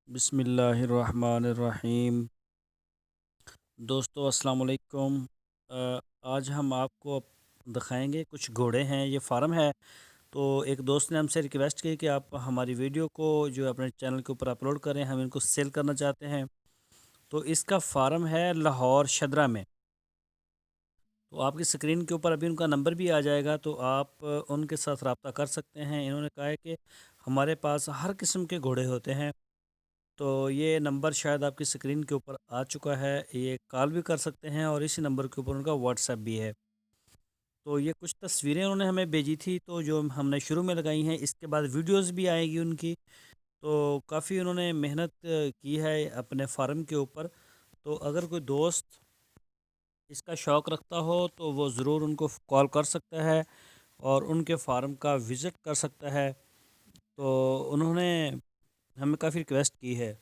बिस्मिल्लाहिर्रहमानिर्रहीम। दोस्तों अस्सलाम वालेकुम। आज हम आपको दिखाएंगे कुछ घोड़े हैं। ये फार्म है। तो एक दोस्त ने हमसे रिक्वेस्ट की कि आप हमारी वीडियो को जो अपने चैनल के ऊपर अपलोड करें, हम इनको सेल करना चाहते हैं। तो इसका फार्म है लाहौर शदरा में। तो आपकी स्क्रीन के ऊपर अभी उनका नंबर भी आ जाएगा, तो आप उनके साथ रब्ता कर सकते हैं। इन्होंने कहा है कि हमारे पास हर किस्म के घोड़े होते हैं। तो ये नंबर शायद आपकी स्क्रीन के ऊपर आ चुका है। ये कॉल भी कर सकते हैं और इसी नंबर के ऊपर उनका व्हाट्सएप भी है। तो ये कुछ तस्वीरें उन्होंने हमें भेजी थी, तो जो हमने शुरू में लगाई हैं। इसके बाद वीडियोस भी आएगी उनकी। तो काफ़ी उन्होंने मेहनत की है अपने फार्म के ऊपर। तो अगर कोई दोस्त इसका शौक़ रखता हो तो वो ज़रूर उनको कॉल कर सकता है और उनके फार्म का विज़िट कर सकता है। तो उन्होंने हमें काफ़ी रिक्वेस्ट की है।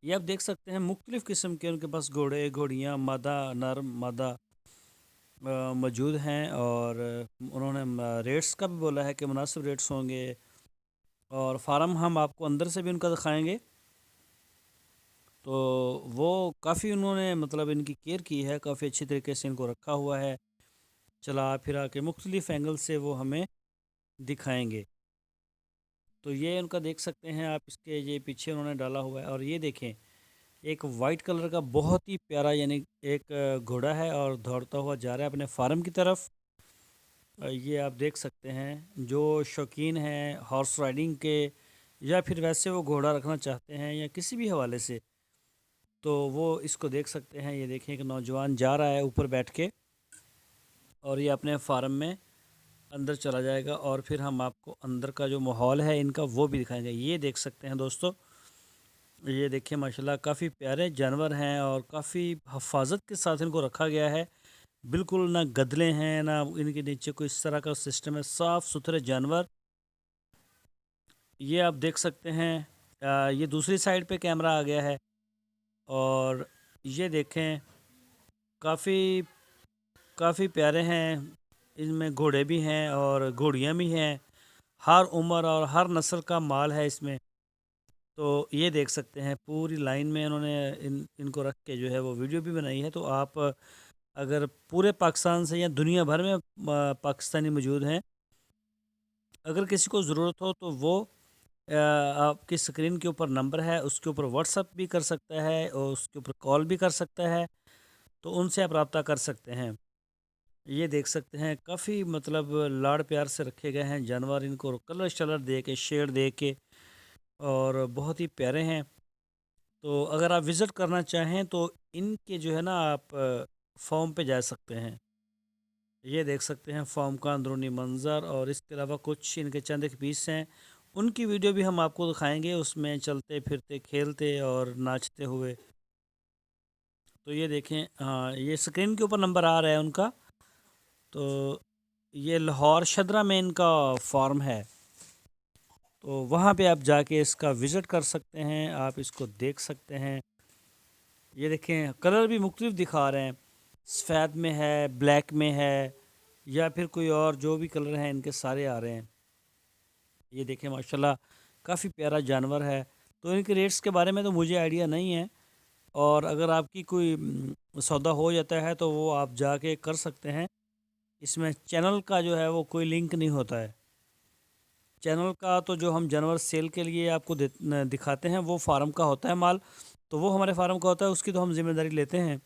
ये आप देख सकते हैं मुख्तलिफ़ किस्म के उनके पास घोड़े घोड़ियाँ मादा नर मादा मौजूद हैं। और उन्होंने रेट्स का भी बोला है कि मुनासिब रेट्स होंगे। और फार्म हम आपको अंदर से भी उनका दिखाएंगे। तो वो काफ़ी उन्होंने मतलब इनकी केयर की है, काफ़ी अच्छी तरीके से इनको रखा हुआ है। चला फिरा के मुख्तलिफ़ एंगल से वो हमें दिखाएंगे। तो ये उनका देख सकते हैं आप, इसके ये पीछे उन्होंने डाला हुआ है। और ये देखें, एक वाइट कलर का बहुत ही प्यारा यानी एक घोड़ा है और दौड़ता हुआ जा रहा है अपने फार्म की तरफ। ये आप देख सकते हैं, जो शौकीन हैं हॉर्स राइडिंग के या फिर वैसे वो घोड़ा रखना चाहते हैं या किसी भी हवाले से, तो वो इसको देख सकते हैं। ये देखें एक नौजवान जा रहा है ऊपर बैठ के और ये अपने फार्म में अंदर चला जाएगा। और फिर हम आपको अंदर का जो माहौल है इनका वो भी दिखाएंगे। ये देख सकते हैं दोस्तों, ये देखिए माशाल्लाह काफ़ी प्यारे जानवर हैं और काफ़ी हफाजत के साथ इनको रखा गया है। बिल्कुल ना गदले हैं ना इनके नीचे कोई इस तरह का सिस्टम है, साफ़ सुथरे जानवर। ये आप देख सकते हैं। ये दूसरी साइड पे कैमरा आ गया है। और ये देखें, काफ़ी काफ़ी प्यारे हैं। इनमें घोड़े भी हैं और घोड़ियाँ भी हैं। हर उम्र और हर नस्ल का माल है इसमें। तो ये देख सकते हैं पूरी लाइन में इन्होंने इनको रख के जो है वो वीडियो भी बनाई है। तो आप अगर पूरे पाकिस्तान से या दुनिया भर में पाकिस्तानी मौजूद हैं, अगर किसी को ज़रूरत हो तो वो आपकी स्क्रीन के ऊपर नंबर है, उसके ऊपर व्हाट्सअप भी कर सकता है और उसके ऊपर कॉल भी कर सकता है। तो उनसे आप रब्ता कर सकते हैं। ये देख सकते हैं काफ़ी मतलब लाड़ प्यार से रखे गए हैं जानवर। इनको कलर शलर दे के शेड दे के और बहुत ही प्यारे हैं। तो अगर आप विज़िट करना चाहें तो इनके जो है ना आप फॉर्म पे जा सकते हैं। ये देख सकते हैं फॉर्म का अंदरूनी मंज़र। और इसके अलावा कुछ इनके चंद एक पीस हैं, उनकी वीडियो भी हम आपको दिखाएंगे, उसमें चलते फिरते खेलते और नाचते हुए। तो ये देखें, हाँ ये स्क्रीन के ऊपर नंबर आ रहा है उनका। तो ये लाहौर शदरा में इनका फार्म है। तो वहाँ पे आप जाके इसका विज़िट कर सकते हैं, आप इसको देख सकते हैं। ये देखें कलर भी मुख्तलिफ दिखा रहे हैं, सफ़ेद में है, ब्लैक में है या फिर कोई और जो भी कलर हैं इनके सारे आ रहे हैं। ये देखें माशाल्लाह काफ़ी प्यारा जानवर है। तो इनके रेट्स के बारे में तो मुझे आइडिया नहीं है। और अगर आपकी कोई सौदा हो जाता है तो वो आप जाके कर सकते हैं। इसमें चैनल का जो है वो कोई लिंक नहीं होता है। चैनल का तो जो हम जानवर सेल के लिए आपको दिखाते हैं वो फार्म का होता है माल। तो वो हमारे फार्म का होता है, उसकी तो हम जिम्मेदारी लेते हैं।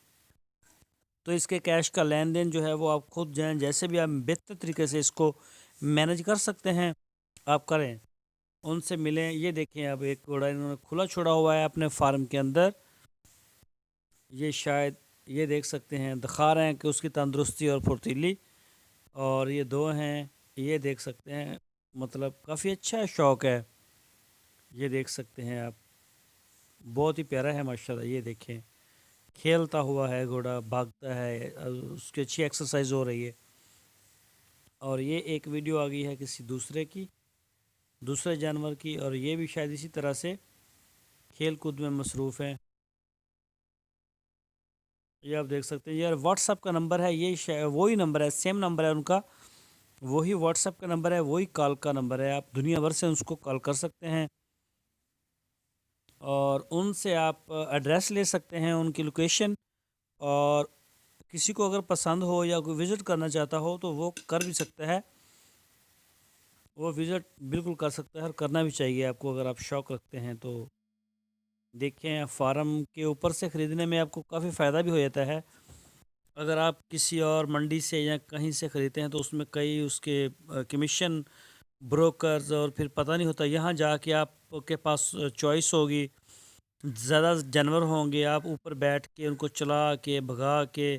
तो इसके कैश का लेन देन जो है वो आप खुद जाएँ, जैसे भी आप बेहतर तरीके से इसको मैनेज कर सकते हैं आप करें, उनसे मिलें। ये देखें, अब एक घोड़ा इन्होंने खुला छोड़ा हुआ है अपने फार्म के अंदर। ये शायद ये देख सकते हैं, दिखा रहे हैं कि उसकी तंदुरुस्ती और फुर्तीली। और ये दो हैं, ये देख सकते हैं, मतलब काफ़ी अच्छा शौक़ है। ये देख सकते हैं आप, बहुत ही प्यारा है माशाल्लाह। ये देखें खेलता हुआ है घोड़ा, भागता है, उसकी अच्छी एक्सरसाइज हो रही है। और ये एक वीडियो आ गई है किसी दूसरे की, दूसरे जानवर की, और ये भी शायद इसी तरह से खेल कूद में मसरूफ़ हैं। ये आप देख सकते हैं। यार व्हाट्सअप का नंबर है, ये वही नंबर है, सेम नंबर है उनका, वही व्हाट्सअप का नंबर है, वही कॉल का नंबर है। आप दुनिया भर से उसको कॉल कर सकते हैं। اور ان سے آپ ایڈریس لے سکتے ہیں، ان کی لوکیشن، اور کسی کو اگر پسند ہو یا کوئی وزٹ کرنا چاہتا ہو تو وہ کر بھی سکتا ہے، وہ وزٹ بالکل کر سکتا ہے، اور کرنا بھی چاہیے آپ کو اگر آپ شوق رکھتے ہیں تو۔ دیکھیں فارم کے اوپر سے خریدنے میں آپ کو کافی فائدہ بھی ہو جاتا ہے۔ اگر آپ کسی اور منڈی سے یا کہیں سے خریدتے ہیں تو اس میں کئی اس کے کمیشن، بروکرز، اور پھر پتہ نہیں ہوتا، یہاں جا کے آپ کے پاس چوائس ہوگی، زیادہ جانور ہوں گے، آپ اوپر بیٹھ کے ان کو چلا کے بھگا کے،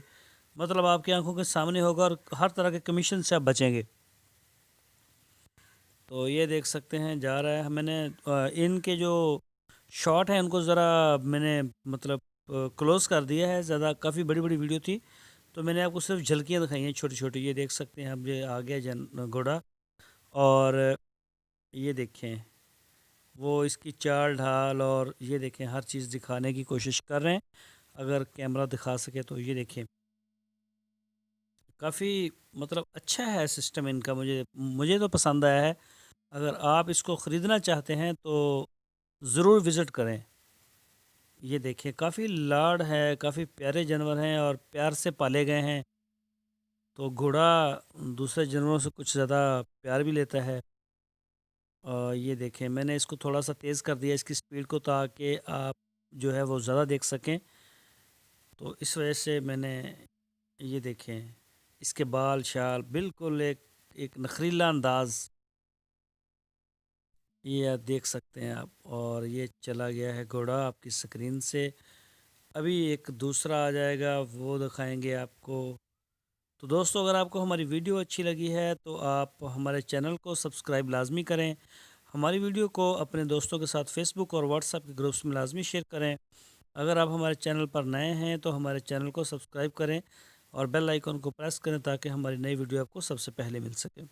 مطلب آپ کی آنکھوں کے سامنے ہوگا، اور ہر طرح کے کمیشن سے آپ بچیں گے۔ تو یہ دیکھ سکتے ہیں جا رہا ہے، میں نے ان کے جو شارٹ ہیں ان کو ذرا میں نے مطلب کلوز کر دیا ہے، زیادہ کافی بڑی بڑی ویڈیو تھی تو میں نے آپ کو صرف جھلکیاں دکھائی ہیں چھوٹی چھوٹی۔ یہ دیکھ سکتے ہیں اب یہ آ گیا گھوڑا، اور یہ دیکھیں وہ اس کی چال ڈھال، اور یہ دیکھیں ہر چیز دکھانے کی کوشش کر رہے ہیں، اگر کیمرہ دکھا سکے تو۔ یہ دیکھیں کافی مطلب اچھا ہے سسٹم ان کا، مجھے تو پسند آیا ہے۔ اگر آپ اس کو خریدنا چاہتے ہیں تو ضرور وزٹ کریں۔ یہ دیکھیں کافی لاڈ ہے، کافی پیارے جانور ہیں اور پیار سے پالے گئے ہیں، تو گھوڑا دوسرے جانوروں سے کچھ زیادہ پیار بھی لیتا ہے۔ اور یہ دیکھیں میں نے اس کو تھوڑا سا تیز کر دیا اس کی سپیڈ کو، تاکہ آپ جو ہے وہ زیادہ دیکھ سکیں، تو اس وجہ سے میں نے، یہ دیکھیں اس کے بال شال بالکل ایک نخریلا انداز، یہ آپ دیکھ سکتے ہیں آپ۔ اور یہ چلا گیا ہے گھوڑا آپ کی سکرین سے، ابھی ایک دوسرا آ جائے گا وہ دکھائیں گے آپ کو۔ تو دوستو اگر آپ کو ہماری ویڈیو اچھی لگی ہے تو آپ ہمارے چینل کو سبسکرائب لازمی کریں، ہماری ویڈیو کو اپنے دوستوں کے ساتھ فیس بک اور واٹس ایپ کے گروپس میں لازمی شیئر کریں۔ اگر آپ ہمارے چینل پر نئے ہیں تو ہمارے چینل کو سبسکرائب کریں اور بیل آئیکن کو پریس کریں، تاکہ ہماری نئی ویڈیو آپ کو سب سے پہلے مل سکے۔